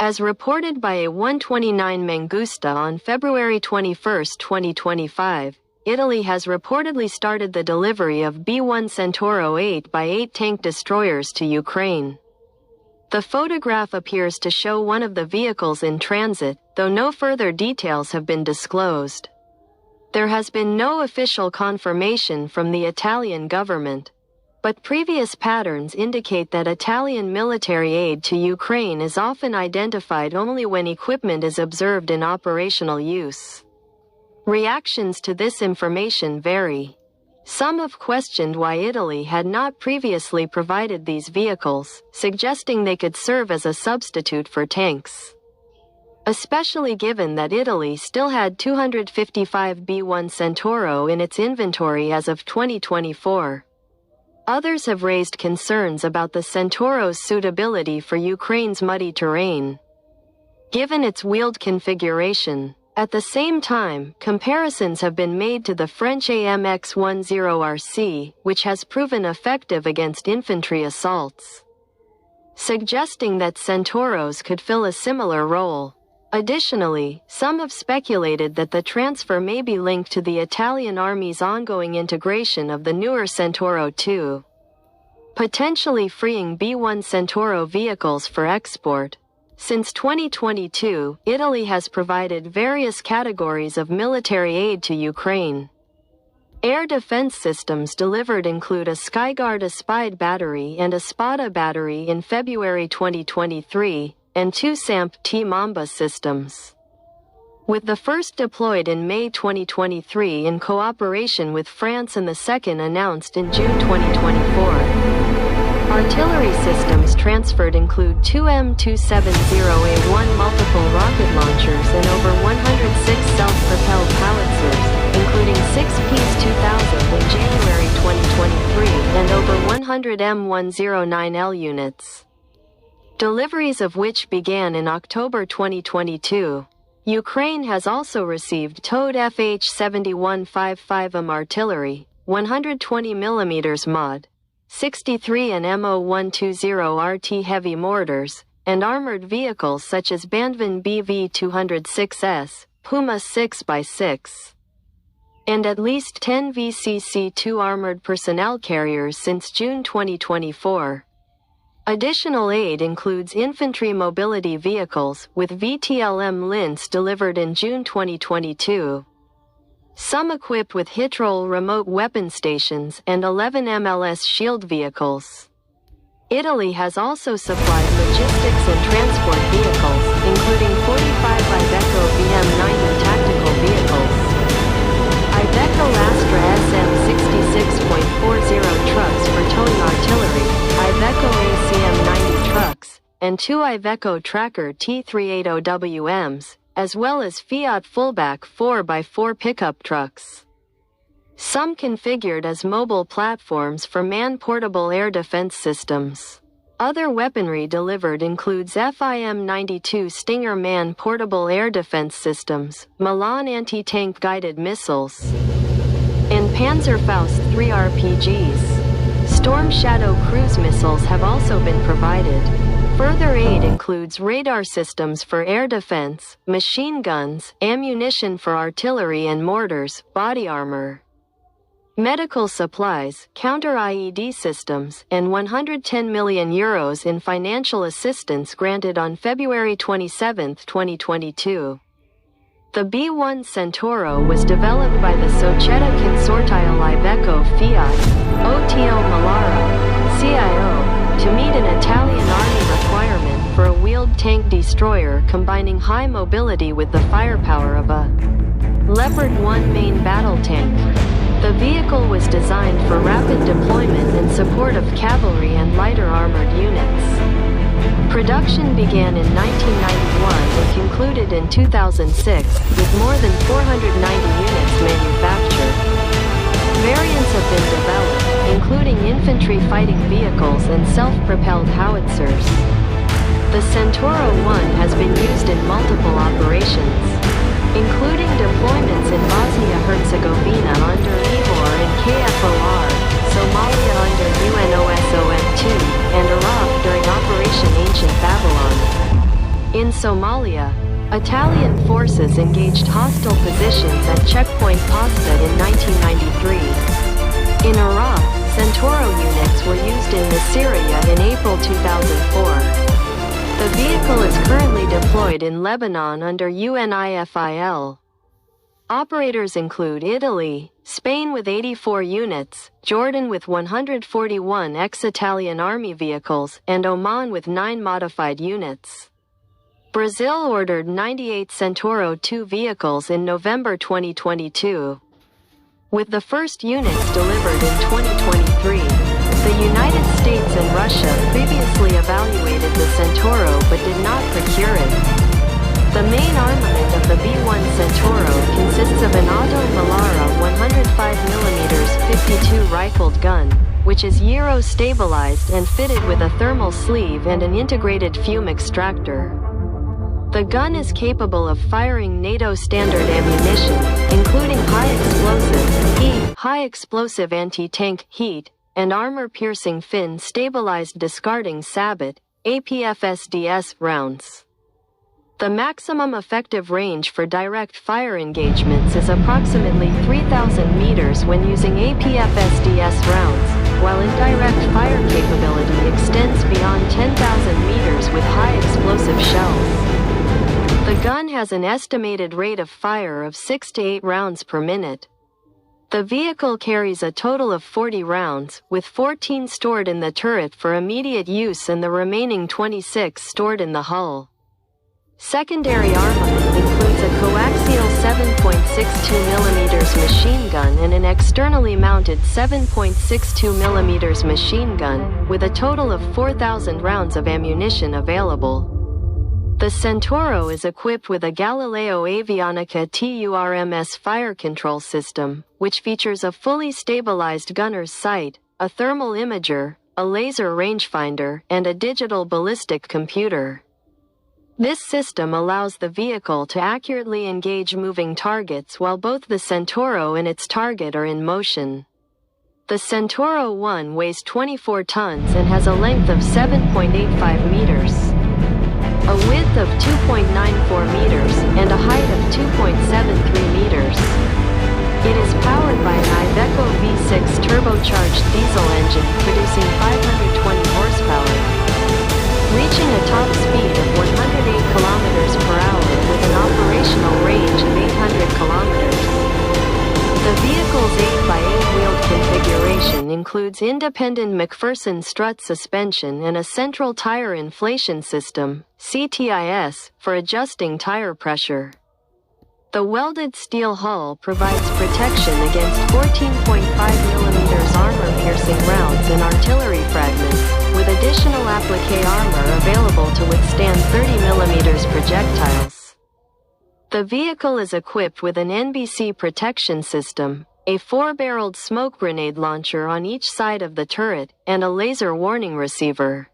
As reported by A129 Mangusta on February 21, 2025, Italy has reportedly started the delivery of B1 Centauro 8x8 tank destroyers to Ukraine. The photograph appears to show one of the vehicles in transit, though no further details have been disclosed. There has been no official confirmation from the Italian government, but previous patterns indicate that Italian military aid to Ukraine is often identified only when equipment is observed in operational use. Reactions to this information vary. Some have questioned why Italy had not previously provided these vehicles, suggesting they could serve as a substitute for tanks. Especially given that Italy still had 255 B1 Centauro in its inventory as of 2024. Others have raised concerns about the Centauro's suitability for Ukraine's muddy terrain, given its wheeled configuration. At the same time, comparisons have been made to the French AMX-10RC, which has proven effective against infantry assaults, suggesting that Centauros could fill a similar role. Additionally, some have speculated that the transfer may be linked to the Italian Army's ongoing integration of the newer Centauro II, potentially freeing B1 Centauro vehicles for export. Since 2022, Italy has provided various categories of military aid to Ukraine. Air defense systems delivered include a Skyguard Aspide battery and a Spada battery in February 2023, and 2 SAMP-T Mamba systems, with the first deployed in May 2023 in cooperation with France and the second announced in June 2024. Artillery systems transferred include 2 M270A1 multiple rocket launchers and over 106 self-propelled howitzers, including 6 PS-2000 in January 2023 and over 100 M109L units, deliveries of which began in October 2022. Ukraine has also received towed FH-7155M artillery, 120mm mod, 63 and MO120 RT heavy mortars, and armored vehicles such as Bandvan BV-206S, Puma 6x6, and at least 10 VCC-2 armored personnel carriers since June 2024. Additional aid includes infantry mobility vehicles with VTLM Lince delivered in June 2022. Some equipped with Hitrol remote weapon stations and 11 MLS shield vehicles. Italy has also supplied logistics and transport vehicles, including 45 Iveco VM90 tactical vehicles, Iveco Astra SM66.40 trucks for towing artillery, Iveco ACM90 trucks, and 2 Iveco Tracker T380WMs, as well as Fiat Fullback 4x4 pickup trucks, some configured as mobile platforms for man-portable air defense systems. Other weaponry delivered includes FIM-92 Stinger man-portable air defense systems, Milan anti-tank guided missiles, and Panzerfaust 3 RPGs. Storm Shadow cruise missiles have also been provided. Further aid includes radar systems for air defense, machine guns, ammunition for artillery and mortars, body armor, medical supplies, counter-IED systems, and €110 million in financial assistance granted on February 27, 2022. The B1 Centauro was developed by the Società Consortiale Iveco Fiat, OTO Melara, CIO, to meet an Italian Army requirement for a wheeled tank destroyer combining high mobility with the firepower of a Leopard 1 main battle tank. The vehicle was designed for rapid deployment in support of cavalry and lighter armored units. Production began in 1991 and concluded in 2006, with more than 490 units manufactured. Variants have been developed, including infantry fighting vehicles and self-propelled howitzers. The Centauro 1 has been used in multiple operations, including deployments in Bosnia-Herzegovina under IVOR and KFOR, Somalia under UNOSOM-2, and Iraq during Operation Ancient Babylon. In In Somalia, Italian forces engaged hostile positions at checkpoint Pasta in 1993. In Iraq, Centauro units were used in Syria in April 2004. The vehicle is currently deployed in Lebanon under UNIFIL. Operators include Italy, Spain with 84 units, Jordan with 141 ex-Italian Army vehicles, and Oman with 9 modified units. Brazil ordered 98 Centauro 2 vehicles in November 2022. With the first units delivered in 2023, the United States and Russia previously evaluated the Centauro but did not procure it. The main armament of the B1 Centauro consists of an Otto Melara 105mm 52 rifled gun, which is gyro-stabilized and fitted with a thermal sleeve and an integrated fume extractor. The gun is capable of firing NATO standard ammunition, including high-explosive anti-tank heat, and armor-piercing fin-stabilized discarding sabot APFSDS rounds. The maximum effective range for direct fire engagements is approximately 3,000 meters when using APFSDS rounds, while indirect fire capability extends beyond 10,000 meters with high-explosive shells. The gun has an estimated rate of fire of 6 to 8 rounds per minute. The vehicle carries a total of 40 rounds, with 14 stored in the turret for immediate use and the remaining 26 stored in the hull. Secondary armament includes a coaxial 7.62mm machine gun and an externally mounted 7.62mm machine gun, with a total of 4,000 rounds of ammunition available. The Centauro is equipped with a Galileo Avionica TURMS fire control system, which features a fully stabilized gunner's sight, a thermal imager, a laser rangefinder, and a digital ballistic computer. This system allows the vehicle to accurately engage moving targets while both the Centauro and its target are in motion. The Centauro 1 weighs 24 tons and has a length of 7.85 meters, a width of 2.94 meters, and a height of 2.73 meters. It is powered by an Iveco V6 turbocharged diesel engine producing 520 horsepower, reaching a top speed of 108 kilometers per hour with an operational range of 800 kilometers. The vehicle's 8x8 wheeled configuration includes independent McPherson strut suspension and a central tire inflation system, CTIS, for adjusting tire pressure. The welded steel hull provides protection against 14.5mm armor-piercing rounds and artillery fragments, with additional applique armor available to withstand 30mm projectiles. The vehicle is equipped with an NBC protection system, a 4-barreled smoke grenade launcher on each side of the turret, and a laser warning receiver.